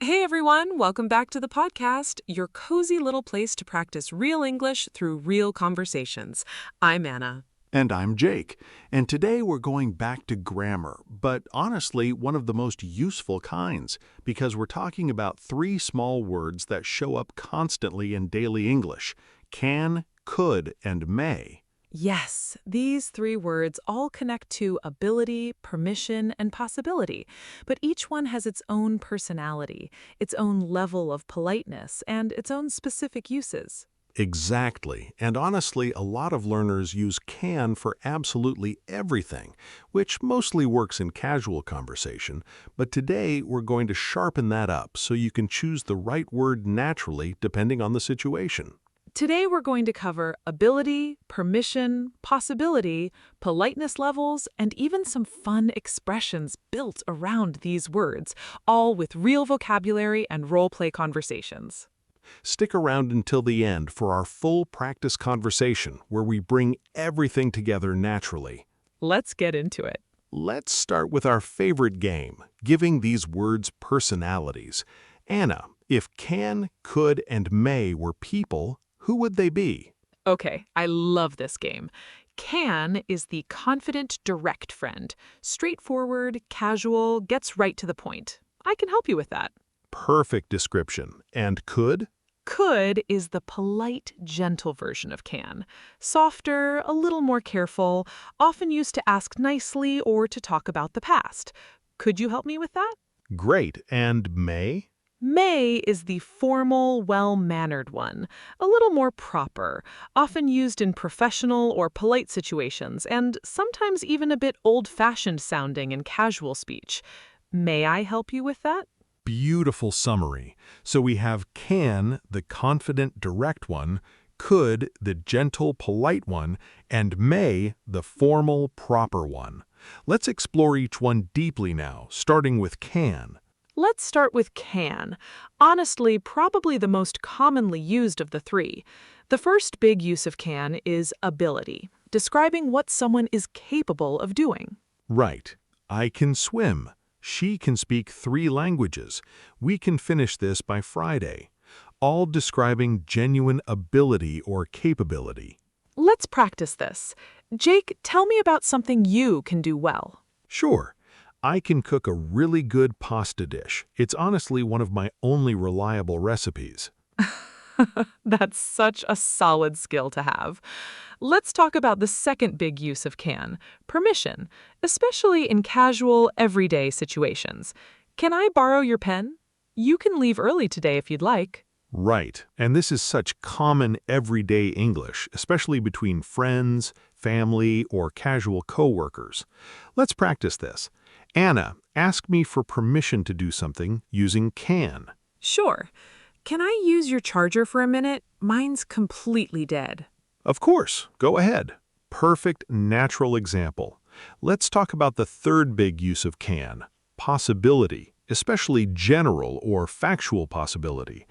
Hey everyone, welcome back to the podcast, your cozy little place to practice real English through real conversations. I'm Anna. And I'm Jake, and today we're going back to grammar, but honestly, one of the most useful kinds, because we're talking about three small words that show up constantly in daily English: can, could, and may. Yes, these three words all connect to ability, permission, and possibility, but each one has its own personality, its own level of politeness, and its own specific uses. Exactly, and honestly, a lot of learners use can for absolutely everything, which mostly works in casual conversation, but today we're going to sharpen that up so you can choose the right word naturally depending on the situation. Today we're going to cover ability, permission, possibility, politeness levels, and even some fun expressions built around these words, all with real vocabulary and role-play conversations. Stick around until the end for our full practice conversation where we bring everything together naturally. Let's get into it. Let's start with our favorite game, giving these words personalities. Anna, if can, could, and may were people, who would they be? Okay, I love this game. Can is the confident, direct friend. Straightforward, casual, gets right to the point. I can help you with that. Perfect description. And could? Could is the polite, gentle version of can. Softer, a little more careful, often used to ask nicely or to talk about the past. Could you help me with that? Great. And may? May is the formal, well-mannered one, a little more proper, often used in professional or polite situations, and sometimes even a bit old-fashioned sounding in casual speech. May I help you with that? Beautiful summary. So we have can, the confident, direct one, could, the gentle, polite one, and may, the formal, proper one. Let's explore each one deeply now, starting with can. Let's start with can. Honestly, probably the most commonly used of the three. The first big use of can is ability, describing what someone is capable of doing. Right. I can swim. She can speak 3 languages. We can finish this by Friday. All describing genuine ability or capability. Let's practice this. Jake, tell me about something you can do well. Sure. I can cook a really good pasta dish. It's honestly one of my only reliable recipes. That's such a solid skill to have. Let's talk about the second big use of can, permission, especially in casual, everyday situations. Can I borrow your pen? You can leave early today if you'd like. Right, and this is such common everyday English, especially between friends, family, or casual coworkers. Let's practice this. Anna, ask me for permission to do something using can. Sure. Can I use your charger for a minute? Mine's completely dead. Of course, go ahead. Perfect natural example. Let's talk about the third big use of can, possibility, especially general or factual possibility.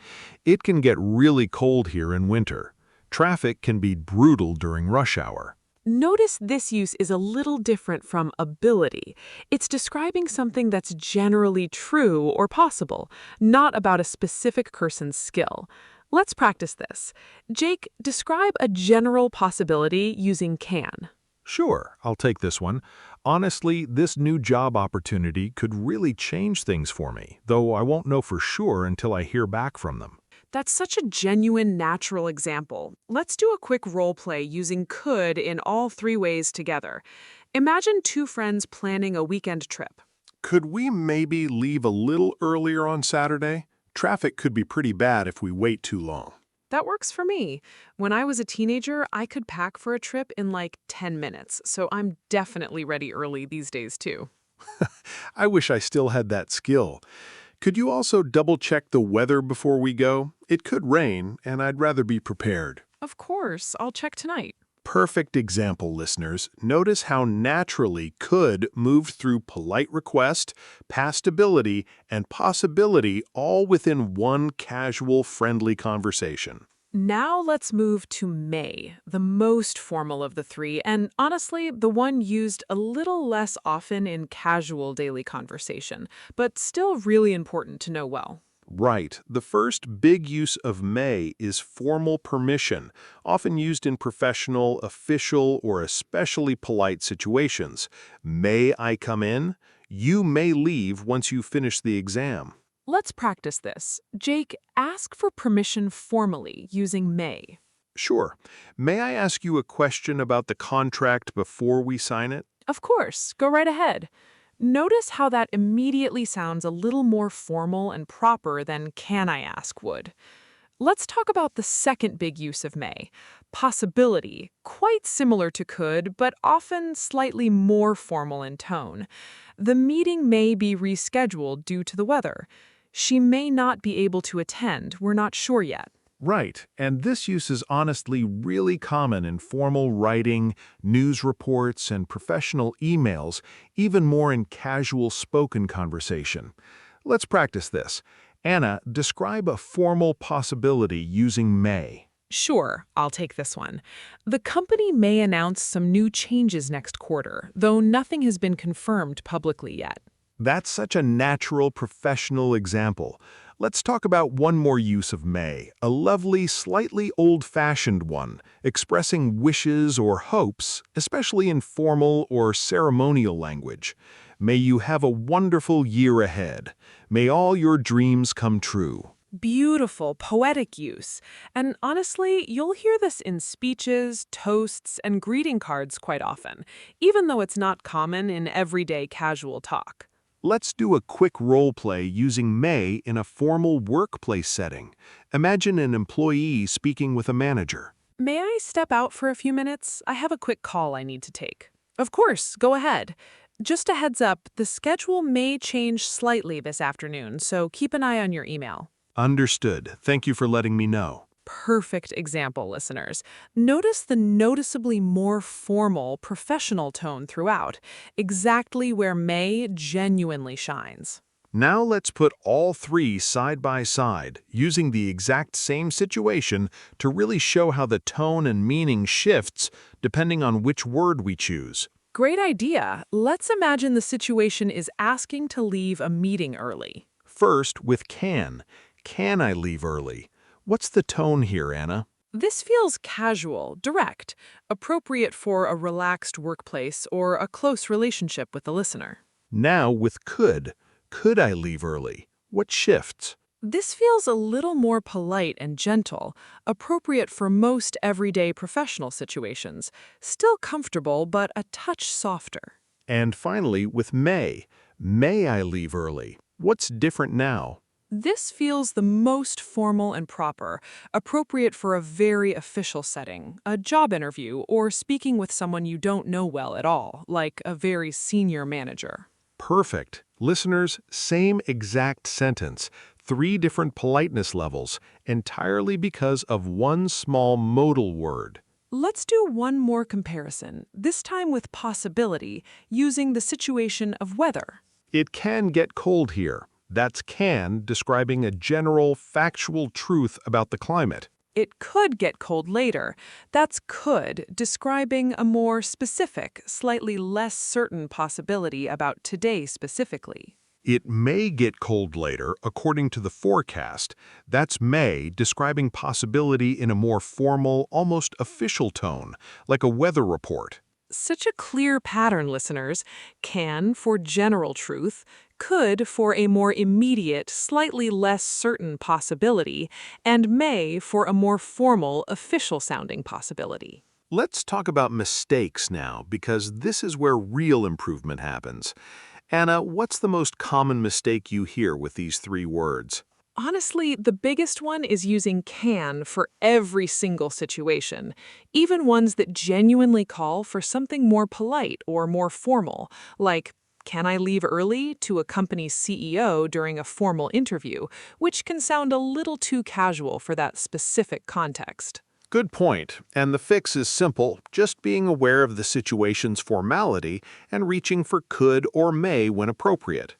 It can get really cold here in winter. Traffic can be brutal during rush hour. Notice this use is a little different from ability. It's describing something that's generally true or possible, not about a specific person's skill. Let's practice this. Jake, describe a general possibility using can. Sure, I'll take this one. Honestly, this new job opportunity could really change things for me, though I won't know for sure until I hear back from them. That's such a genuine, natural example. Let's do a quick role play using could in all three ways together. Imagine two friends planning a weekend trip. Could we maybe leave a little earlier on Saturday? Traffic could be pretty bad if we wait too long. That works for me. When I was a teenager, I could pack for a trip in like 10 minutes, so I'm definitely ready early these days too. I wish I still had that skill. Could you also double-check the weather before we go? It could rain, and I'd rather be prepared. Of course, I'll check tonight. Perfect example, listeners. Notice how naturally could moved through polite request, past ability, and possibility all within one casual, friendly conversation. Now let's move to may, the most formal of the three, and honestly, the one used a little less often in casual daily conversation, but still really important to know well. Right. The first big use of may is formal permission, often used in professional, official, or especially polite situations. May I come in? You may leave once you finish the exam. Let's practice this. Jake, ask for permission formally using may. Sure. May I ask you a question about the contract before we sign it? Of course, go right ahead. Notice how that immediately sounds a little more formal and proper than can I ask would. Let's talk about the second big use of may, possibility, quite similar to could, but often slightly more formal in tone. The meeting may be rescheduled due to the weather. She may not be able to attend, we're not sure yet. Right, and this use is honestly really common in formal writing, news reports, and professional emails, even more in casual spoken conversation. Let's practice this. Anna, describe a formal possibility using may. Sure, I'll take this one. The company may announce some new changes next quarter, though nothing has been confirmed publicly yet. That's such a natural professional example. Let's talk about one more use of may, a lovely, slightly old-fashioned one, expressing wishes or hopes, especially in formal or ceremonial language. May you have a wonderful year ahead. May all your dreams come true. Beautiful, poetic use. And honestly, you'll hear this in speeches, toasts, and greeting cards quite often, even though it's not common in everyday casual talk. Let's do a quick role play using may in a formal workplace setting. Imagine an employee speaking with a manager. May I step out for a few minutes? I have a quick call I need to take. Of course, go ahead. Just a heads up, the schedule may change slightly this afternoon, so keep an eye on your email. Understood. Thank you for letting me know. Perfect example, listeners. Notice the noticeably more formal, professional tone throughout, exactly where may genuinely shines. Now let's put all three side by side, using the exact same situation to really show how the tone and meaning shifts depending on which word we choose. Great idea. Let's imagine the situation is asking to leave a meeting early. First, with can. Can I leave early? What's the tone here, Anna? This feels casual, direct, appropriate for a relaxed workplace or a close relationship with the listener. Now with could. Could I leave early? What shifts? This feels a little more polite and gentle, appropriate for most everyday professional situations, still comfortable but a touch softer. And finally, with may. May I leave early? What's different now? This feels the most formal and proper, appropriate for a very official setting, a job interview, or speaking with someone you don't know well at all, like a very senior manager. Perfect. Listeners, same exact sentence, three different politeness levels, entirely because of one small modal word. Let's do one more comparison, this time with possibility, using the situation of weather. It can get cold here. That's can describing a general, factual truth about the climate. It could get cold later. That's could, describing a more specific, slightly less certain possibility about today specifically. It may get cold later, according to the forecast. That's may, describing possibility in a more formal, almost official tone, like a weather report. Such a clear pattern, listeners. Can for general truth, could for a more immediate, slightly less certain possibility, and may for a more formal, official-sounding possibility. Let's talk about mistakes now, because this is where real improvement happens. Anna, what's the most common mistake you hear with these three words? Honestly, the biggest one is using can for every single situation, even ones that genuinely call for something more polite or more formal, like, can I leave early to a company's CEO during a formal interview, which can sound a little too casual for that specific context. Good point, and the fix is simple, just being aware of the situation's formality and reaching for could or may when appropriate.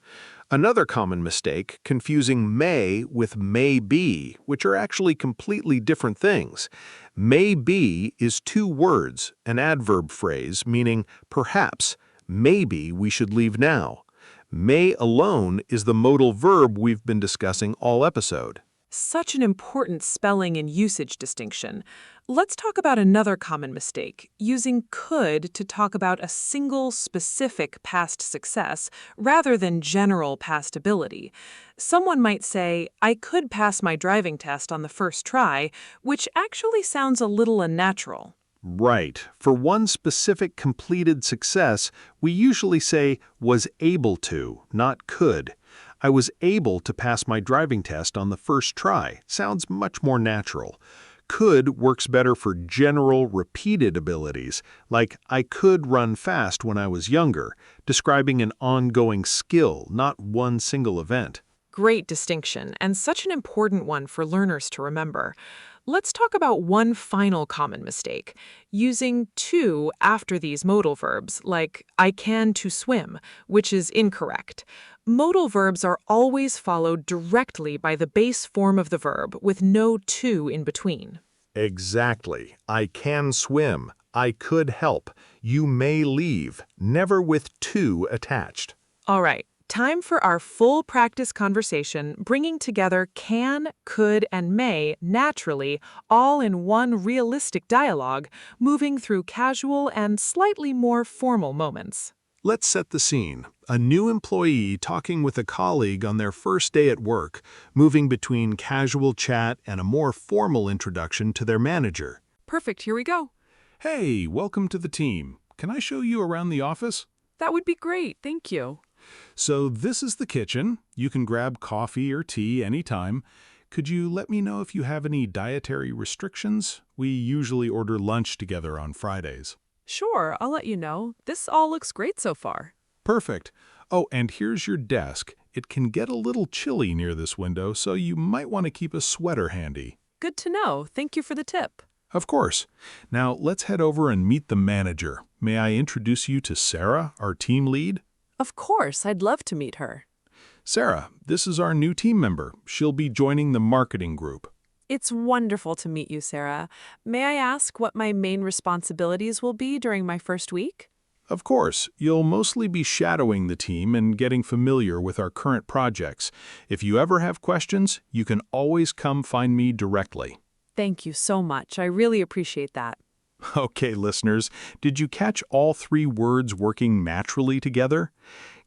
Another common mistake, confusing may with may be, which are actually completely different things. May be is two words, an adverb phrase meaning perhaps, maybe we should leave now. May alone is the modal verb we've been discussing all episode. Such an important spelling and usage distinction. Let's talk about another common mistake, using could to talk about a single specific past success rather than general past ability. Someone might say, I could pass my driving test on the first try, which actually sounds a little unnatural. Right. For one specific completed success, we usually say was able to, not could. I was able to pass my driving test on the first try. Sounds much more natural. Could works better for general, repeated abilities, like I could run fast when I was younger, describing an ongoing skill, not one single event. Great distinction, and such an important one for learners to remember. Let's talk about one final common mistake, using to after these modal verbs, like I can to swim, which is incorrect. Modal verbs are always followed directly by the base form of the verb, with no to in between. Exactly. I can swim. I could help. You may leave. Never with to attached. All right. Time for our full practice conversation, bringing together can, could, and may naturally, all in one realistic dialogue, moving through casual and slightly more formal moments. Let's set the scene. A new employee talking with a colleague on their first day at work, moving between casual chat and a more formal introduction to their manager. Perfect, here we go. Hey, welcome to the team. Can I show you around the office? That would be great, thank you. So this is the kitchen. You can grab coffee or tea anytime. Could you let me know if you have any dietary restrictions? We usually order lunch together on Fridays. Sure, I'll let you know. This all looks great so far. Perfect. Oh, and here's your desk. It can get a little chilly near this window, so you might want to keep a sweater handy. Good to know. Thank you for the tip. Of course. Now let's head over and meet the manager. May I introduce you to Sarah, our team lead? Of course, I'd love to meet her. Sarah, this is our new team member. She'll be joining the marketing group. It's wonderful to meet you, Sarah. May I ask what my main responsibilities will be during my first week? Of course, you'll mostly be shadowing the team and getting familiar with our current projects. If you ever have questions, you can always come find me directly. Thank you so much. I really appreciate that. Okay, listeners, did you catch all three words working naturally together?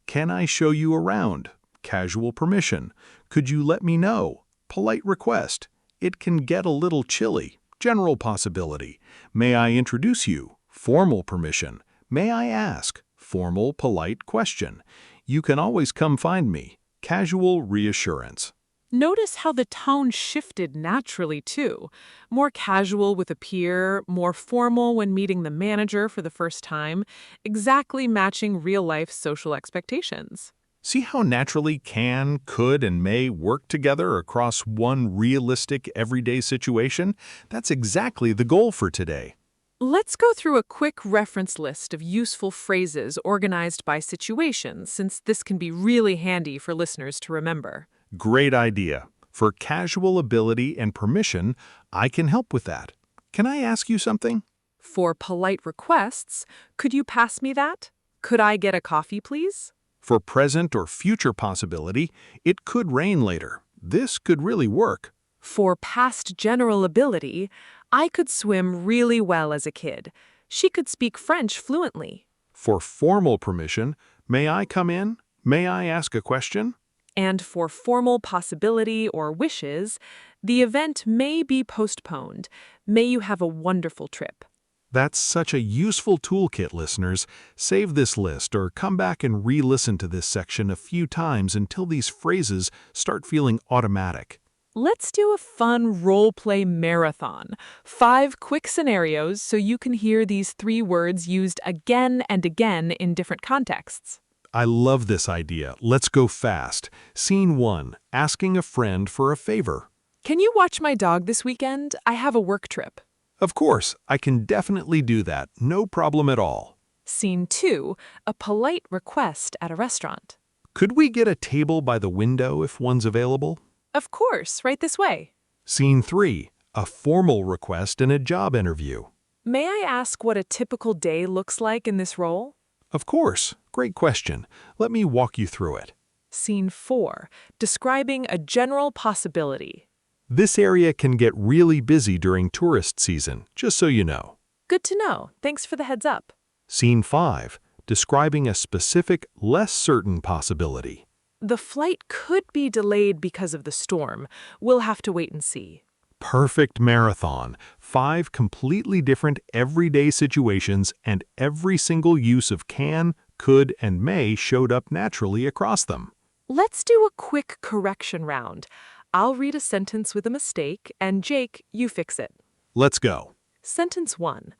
Can I show you around? Casual permission. Could you let me know? Polite request. It can get a little chilly. General possibility. May I introduce you? Formal permission. May I ask? Formal, polite question. You can always come find me. Casual reassurance. Notice how the tone shifted naturally, too. More casual with a peer, more formal when meeting the manager for the first time, exactly matching real-life social expectations. See how naturally can, could, and may work together across one realistic everyday situation? That's exactly the goal for today. Let's go through a quick reference list of useful phrases organized by situation, since this can be really handy for listeners to remember. Great idea. For casual ability and permission, I can help with that. Can I ask you something? For polite requests, could you pass me that? Could I get a coffee, please? For present or future possibility, it could rain later. This could really work. For past general ability, I could swim really well as a kid. She could speak French fluently. For formal permission, may I come in? May I ask a question? And for formal possibility or wishes, the event may be postponed. May you have a wonderful trip. That's such a useful toolkit, listeners. Save this list or come back and re-listen to this section a few times until these phrases start feeling automatic. Let's do a fun role-play marathon. 5 quick scenarios so you can hear these 3 words used again and again in different contexts. I love this idea. Let's go fast. Scene 1. Asking a friend for a favor. Can you watch my dog this weekend? I have a work trip. Of course, I can definitely do that. No problem at all. Scene 2. A polite request at a restaurant. Could we get a table by the window if one's available? Of course, right this way. Scene 3. A formal request in a job interview. May I ask what a typical day looks like in this role? Of course, great question. Let me walk you through it. Scene 4. Describing a general possibility. This area can get really busy during tourist season, just so you know. Good to know. Thanks for the heads up. Scene 5. Describing a specific, less certain possibility. The flight could be delayed because of the storm. We'll have to wait and see. Perfect marathon. 5 completely different everyday situations, and every single use of can, could, and may showed up naturally across them. Let's do a quick correction round. I'll read a sentence with a mistake, and Jake, you fix it. Let's go. Sentence 1.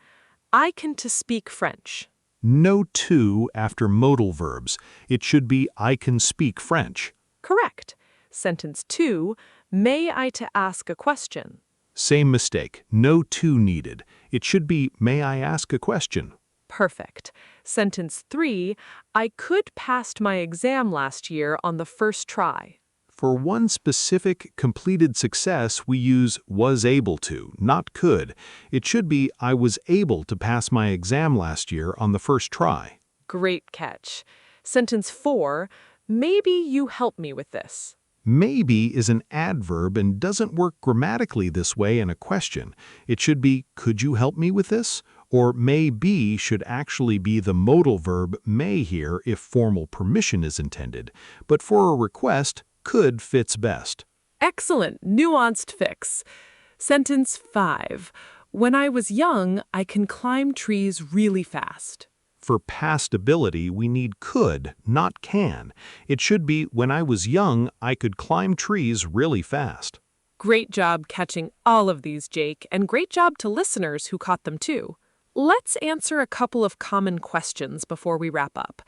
I can to speak French. No to after modal verbs. It should be I can speak French. Correct. Sentence 2. May I to ask a question? Same mistake. No to needed. It should be may I ask a question. Perfect. Sentence 3. I could passed my exam last year on the first try. For one specific completed success, we use was able to, not could. It should be I was able to pass my exam last year on the first try. Great catch. Sentence 4. Maybe you help me with this. Maybe is an adverb and doesn't work grammatically this way in a question. It should be could you help me with this? Or may be should actually be the modal verb may here if formal permission is intended. But for a request, could fits best. Excellent, nuanced fix. Sentence 5. When I was young, I can climb trees really fast. For past ability, we need could, not can. It should be when I was young, I could climb trees really fast. Great job catching all of these, Jake, and great job to listeners who caught them too. Let's answer a couple of common questions before we wrap up.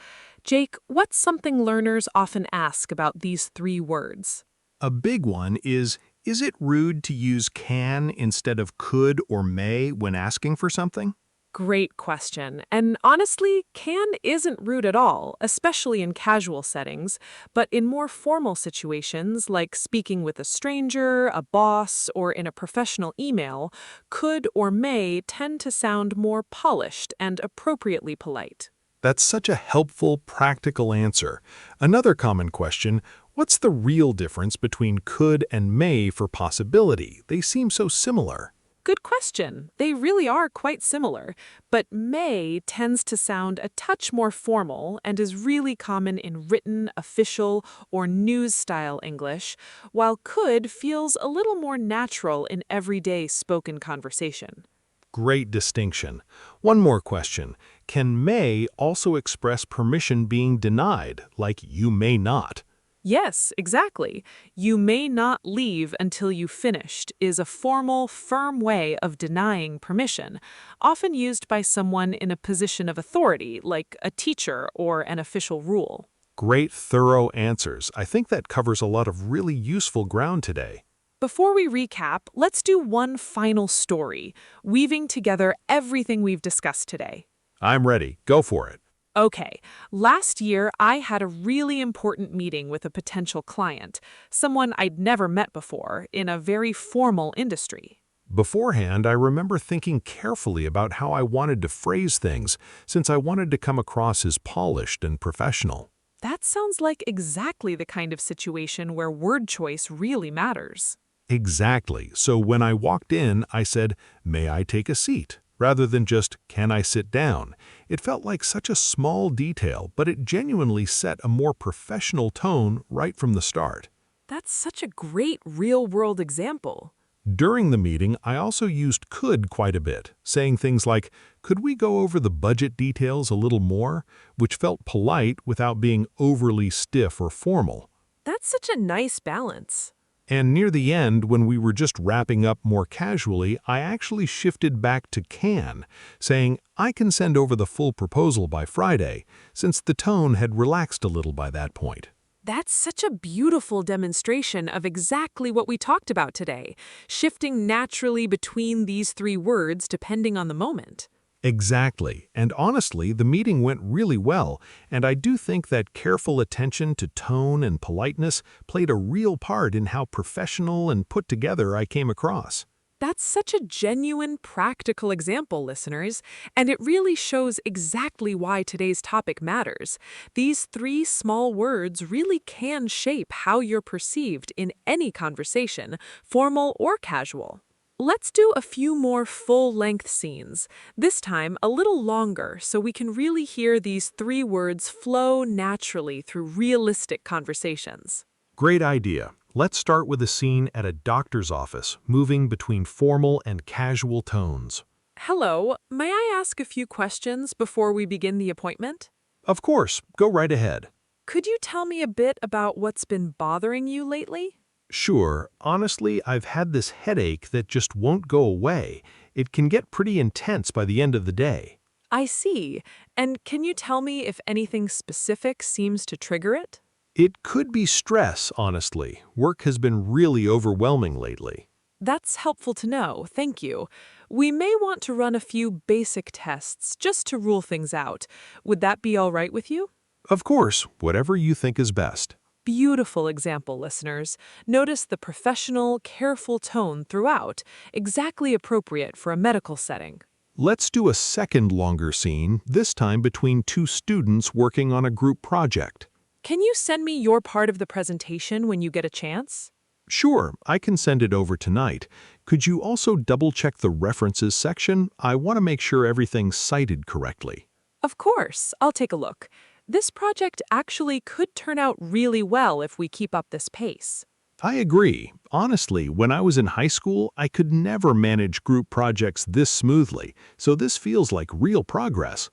Jake, what's something learners often ask about these 3 words? A big one is it rude to use can instead of could or may when asking for something? Great question. And honestly, can isn't rude at all, especially in casual settings, but in more formal situations like speaking with a stranger, a boss, or in a professional email, could or may tend to sound more polished and appropriately polite. That's such a helpful, practical answer. Another common question, what's the real difference between could and may for possibility? They seem so similar. Good question. They really are quite similar, but may tends to sound a touch more formal and is really common in written, official, or news-style English, while could feels a little more natural in everyday spoken conversation. Great distinction. One more question. Can may also express permission being denied, like you may not? Yes, exactly. You may not leave until you finished is a formal, firm way of denying permission, often used by someone in a position of authority, like a teacher or an official rule. Great, thorough answers. I think that covers a lot of really useful ground today. Before we recap, let's do one final story, weaving together everything we've discussed today. I'm ready. Go for it. Okay, last year I had a really important meeting with a potential client, someone I'd never met before, in a very formal industry. Beforehand, I remember thinking carefully about how I wanted to phrase things, since I wanted to come across as polished and professional. That sounds like exactly the kind of situation where word choice really matters. Exactly. So when I walked in, I said, "May I take a seat?" rather than just, "Can I sit down?" It felt like such a small detail, but it genuinely set a more professional tone right from the start. That's such a great real-world example. During the meeting, I also used could quite a bit, saying things like, "Could we go over the budget details a little more?" which felt polite without being overly stiff or formal. That's such a nice balance. And near the end, when we were just wrapping up more casually, I actually shifted back to can, saying, "I can send over the full proposal by Friday," since the tone had relaxed a little by that point. That's such a beautiful demonstration of exactly what we talked about today, shifting naturally between these 3 words depending on the moment. Exactly. And honestly, the meeting went really well, and I do think that careful attention to tone and politeness played a real part in how professional and put together I came across. That's such a genuine, practical example, listeners, and it really shows exactly why today's topic matters. These three small words really can shape how you're perceived in any conversation, formal or casual. Let's do a few more full-length scenes, this time a little longer so we can really hear these three words flow naturally through realistic conversations. Great idea. Let's start with a scene at a doctor's office, moving between formal and casual tones. Hello, may I ask a few questions before we begin the appointment? Of course, go right ahead. Could you tell me a bit about what's been bothering you lately? Sure, honestly, I've had this headache that just won't go away. It can get pretty intense by the end of the day. I see. And can you tell me if anything specific seems to trigger it? It could be stress, honestly. Work has been really overwhelming lately. That's helpful to know, thank you. We may want to run a few basic tests just to rule things out. Would that be all right with you? Of course, whatever you think is best. Beautiful example, listeners. Notice the professional, careful tone throughout, exactly appropriate for a medical setting. Let's do a second longer scene, this time between two students working on a group project. Can you send me your part of the presentation when you get a chance? Sure, I can send it over tonight. Could you also double-check the references section? I want to make sure everything's cited correctly. Of course, I'll take a look. This project actually could turn out really well if we keep up this pace. I agree. Honestly, when I was in high school, I could never manage group projects this smoothly, so this feels like real progress.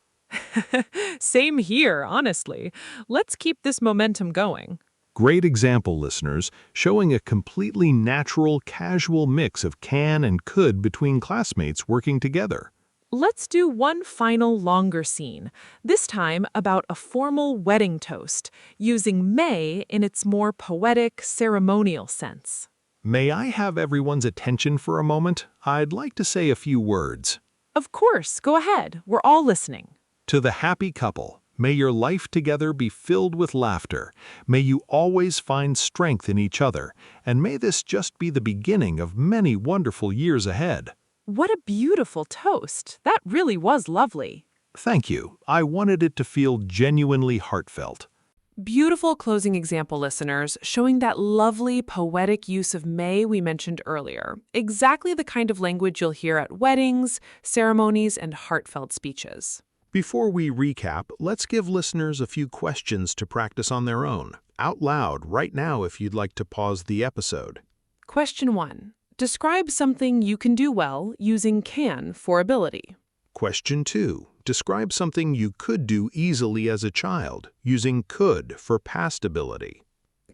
Same here, honestly. Let's keep this momentum going. Great example, listeners, showing a completely natural, casual mix of can and could between classmates working together. Let's do one final longer scene, this time about a formal wedding toast, using may in its more poetic, ceremonial sense. May I have everyone's attention for a moment? I'd like to say a few words. Of course, go ahead. We're all listening. To the happy couple, may your life together be filled with laughter. May you always find strength in each other, and may this just be the beginning of many wonderful years ahead. What a beautiful toast. That really was lovely. Thank you. I wanted it to feel genuinely heartfelt. Beautiful closing example, listeners, showing that lovely poetic use of may we mentioned earlier. Exactly the kind of language you'll hear at weddings, ceremonies, and heartfelt speeches. Before we recap, let's give listeners a few questions to practice on their own, out loud right now if you'd like to pause the episode. Question 1. Describe something you can do well using can for ability. Question 2. Describe something you could do easily as a child, using could for past ability.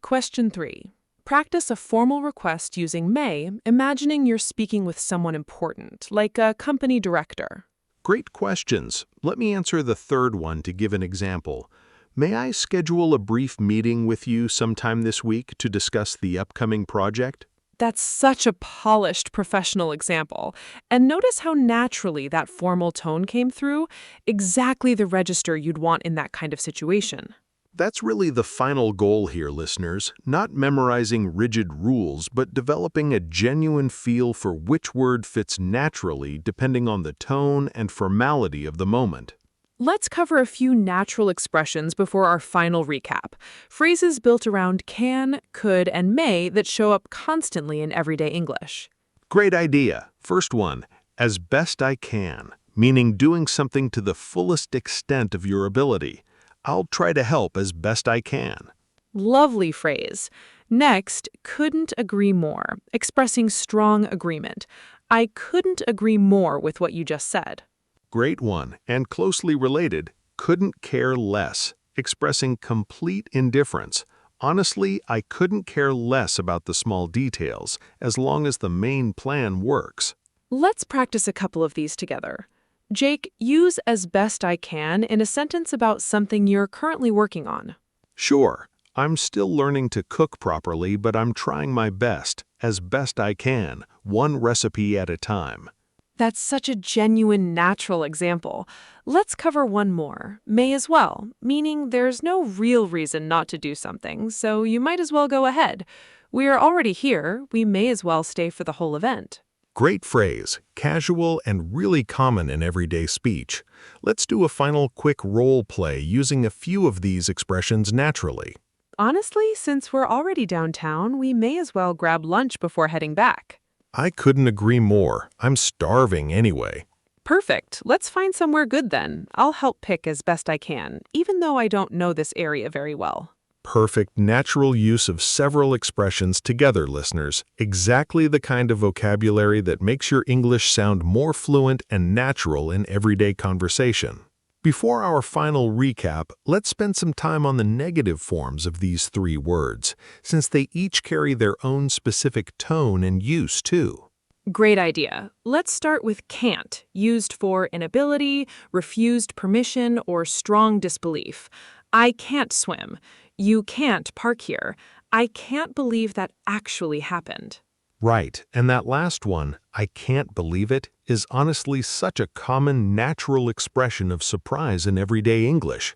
Question 3. Practice a formal request using may, imagining you're speaking with someone important, like a company director. Great questions. Let me answer the third one to give an example. May I schedule a brief meeting with you sometime this week to discuss the upcoming project? That's such a polished professional example. And notice how naturally that formal tone came through, exactly the register you'd want in that kind of situation. That's really the final goal here, listeners. Not memorizing rigid rules, but developing a genuine feel for which word fits naturally depending on the tone and formality of the moment. Let's cover a few natural expressions before our final recap. Phrases built around can, could, and may that show up constantly in everyday English. Great idea. First one, as best I can, meaning doing something to the fullest extent of your ability. I'll try to help as best I can. Lovely phrase. Next, couldn't agree more, expressing strong agreement. I couldn't agree more with what you just said. Great one, and closely related, couldn't care less, expressing complete indifference. Honestly, I couldn't care less about the small details, as long as the main plan works. Let's practice a couple of these together. Jake, use as best I can in a sentence about something you're currently working on. Sure, I'm still learning to cook properly, but I'm trying my best, as best I can, one recipe at a time. That's such a genuine, natural example. Let's cover one more, may as well, meaning there's no real reason not to do something, so you might as well go ahead. We are already here, we may as well stay for the whole event. Great phrase, casual and really common in everyday speech. Let's do a final quick role play using a few of these expressions naturally. Honestly, since we're already downtown, we may as well grab lunch before heading back. I couldn't agree more. I'm starving anyway. Perfect. Let's find somewhere good then. I'll help pick as best I can, even though I don't know this area very well. Perfect natural use of several expressions together, listeners. Exactly the kind of vocabulary that makes your English sound more fluent and natural in everyday conversation. Before our final recap, let's spend some time on the negative forms of these three words, since they each carry their own specific tone and use too. Great idea. Let's start with can't, used for inability, refused permission, or strong disbelief. I can't swim. You can't park here. I can't believe that actually happened. Right, and that last one, I can't believe it, is honestly such a common, natural expression of surprise in everyday English.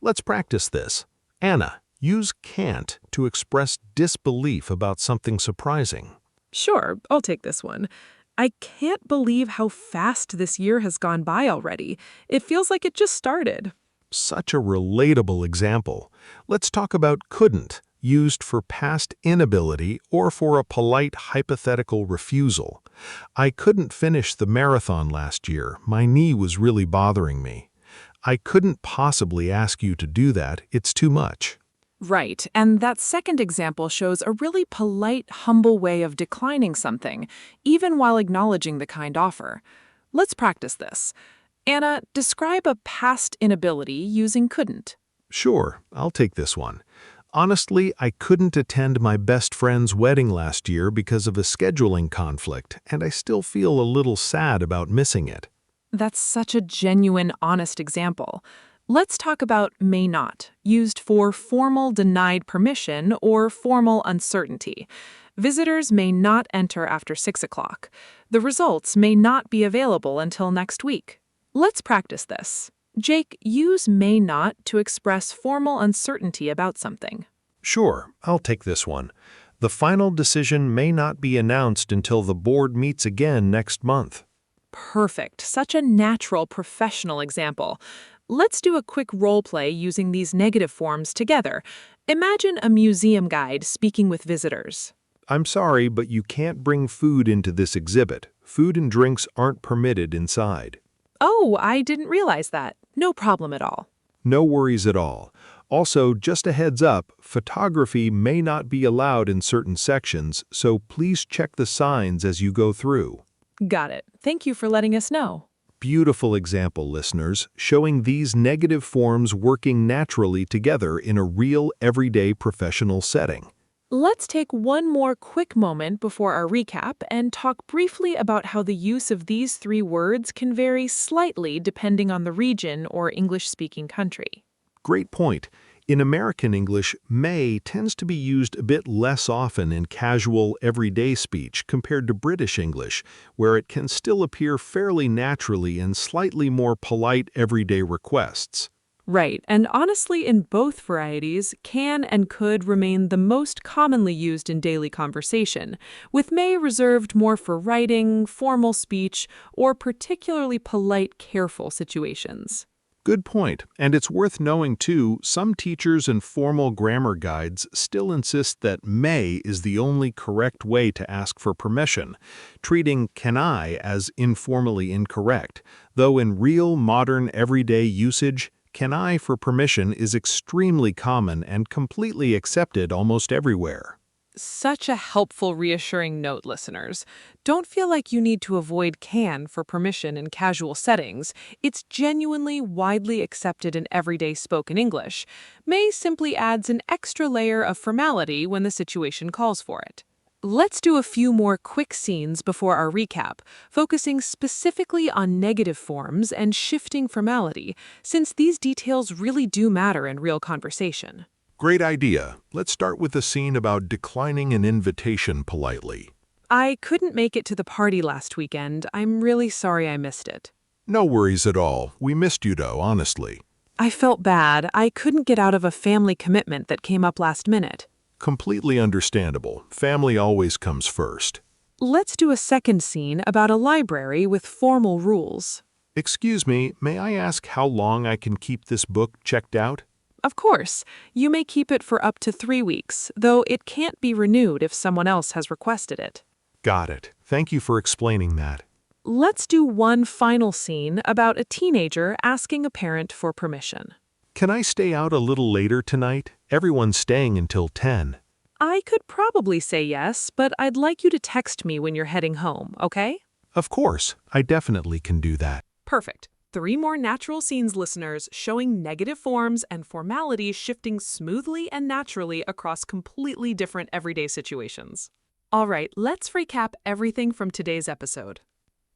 Let's practice this. Anna, use can't to express disbelief about something surprising. Sure, I'll take this one. I can't believe how fast this year has gone by already. It feels like it just started. Such a relatable example. Let's talk about couldn't, used for past inability or for a polite hypothetical refusal. I couldn't finish the marathon last year. My knee was really bothering me. I couldn't possibly ask you to do that. It's too much. Right, and that second example shows a really polite, humble way of declining something, even while acknowledging the kind offer. Let's practice this. Anna, describe a past inability using couldn't. Sure, I'll take this one. Honestly, I couldn't attend my best friend's wedding last year because of a scheduling conflict, and I still feel a little sad about missing it. That's such a genuine, honest example. Let's talk about may not, used for formal denied permission or formal uncertainty. Visitors may not enter after 6 o'clock. The results may not be available until next week. Let's practice this. Jake, use may not to express formal uncertainty about something. Sure, I'll take this one. The final decision may not be announced until the board meets again next month. Perfect. Such a natural, professional example. Let's do a quick role play using these negative forms together. Imagine a museum guide speaking with visitors. I'm sorry, but you can't bring food into this exhibit. Food and drinks aren't permitted inside. Oh, I didn't realize that. No problem at all. No worries at all. Also, just a heads up, photography may not be allowed in certain sections, so please check the signs as you go through. Got it. Thank you for letting us know. Beautiful example, listeners, showing these negative forms working naturally together in a real, everyday professional setting. Let's take one more quick moment before our recap and talk briefly about how the use of these three words can vary slightly depending on the region or English-speaking country. Great point. In American English, may tends to be used a bit less often in casual, everyday speech compared to British English, where it can still appear fairly naturally in slightly more polite everyday requests. Right, and honestly, in both varieties, can and could remain the most commonly used in daily conversation, with may reserved more for writing, formal speech, or particularly polite, careful situations. Good point. And it's worth knowing, too, some teachers and formal grammar guides still insist that may is the only correct way to ask for permission, treating can I as informally incorrect, though in real, modern, everyday usage, can I for permission is extremely common and completely accepted almost everywhere. Such a helpful, reassuring note, listeners. Don't feel like you need to avoid can for permission in casual settings. It's genuinely widely accepted in everyday spoken English. May simply adds an extra layer of formality when the situation calls for it. Let's do a few more quick scenes before our recap, focusing specifically on negative forms and shifting formality, since these details really do matter in real conversation. Great idea. Let's start with a scene about declining an invitation politely. I couldn't make it to the party last weekend. I'm really sorry I missed it. No worries at all. We missed you, though, honestly. I felt bad. I couldn't get out of a family commitment that came up last minute. Completely understandable. Family always comes first. Let's do a second scene about a library with formal rules. Excuse me, may I ask how long I can keep this book checked out? Of course, you may keep it for up to 3 weeks, though it can't be renewed if someone else has requested it. Got it. Thank you for explaining that. Let's do one final scene about a teenager asking a parent for permission. Can I stay out a little later tonight? Everyone's staying until 10. I could probably say yes, but I'd like you to text me when you're heading home, okay? Of course, I definitely can do that. Perfect. 3 more natural scenes, listeners, showing negative forms and formalities shifting smoothly and naturally across completely different everyday situations. All right, let's recap everything from today's episode.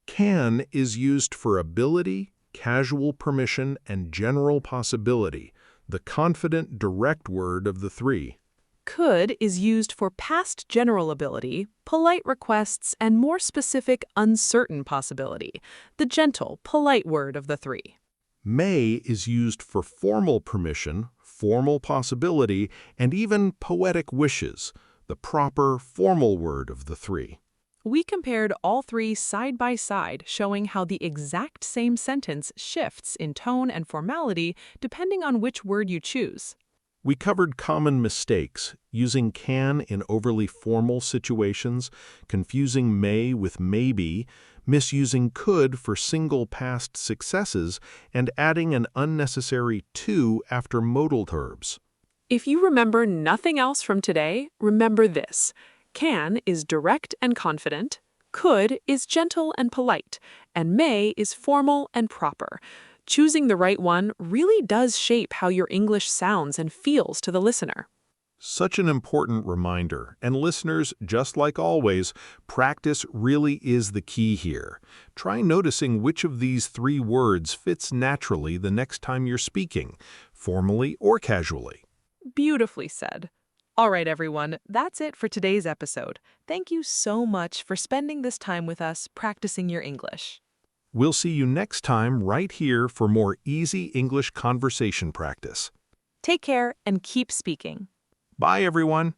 Can is used for ability, casual permission, and general possibility, the confident, direct word of the three. Could is used for past general ability, polite requests, and more specific uncertain possibility, the gentle, polite word of the three. May is used for formal permission, formal possibility, and even poetic wishes, the proper, formal word of the three. We compared all three side by side, showing how the exact same sentence shifts in tone and formality depending on which word you choose. We covered common mistakes, using can in overly formal situations, confusing may with maybe, misusing could for single past successes, and adding an unnecessary to after modal verbs. If you remember nothing else from today, remember this. Can is direct and confident, could is gentle and polite, and may is formal and proper. Choosing the right one really does shape how your English sounds and feels to the listener. Such an important reminder, and listeners, just like always, practice really is the key here. Try noticing which of these 3 words fits naturally the next time you're speaking, formally or casually. Beautifully said. All right, everyone, that's it for today's episode. Thank you so much for spending this time with us practicing your English. We'll see you next time right here for more easy English conversation practice. Take care and keep speaking. Bye, everyone.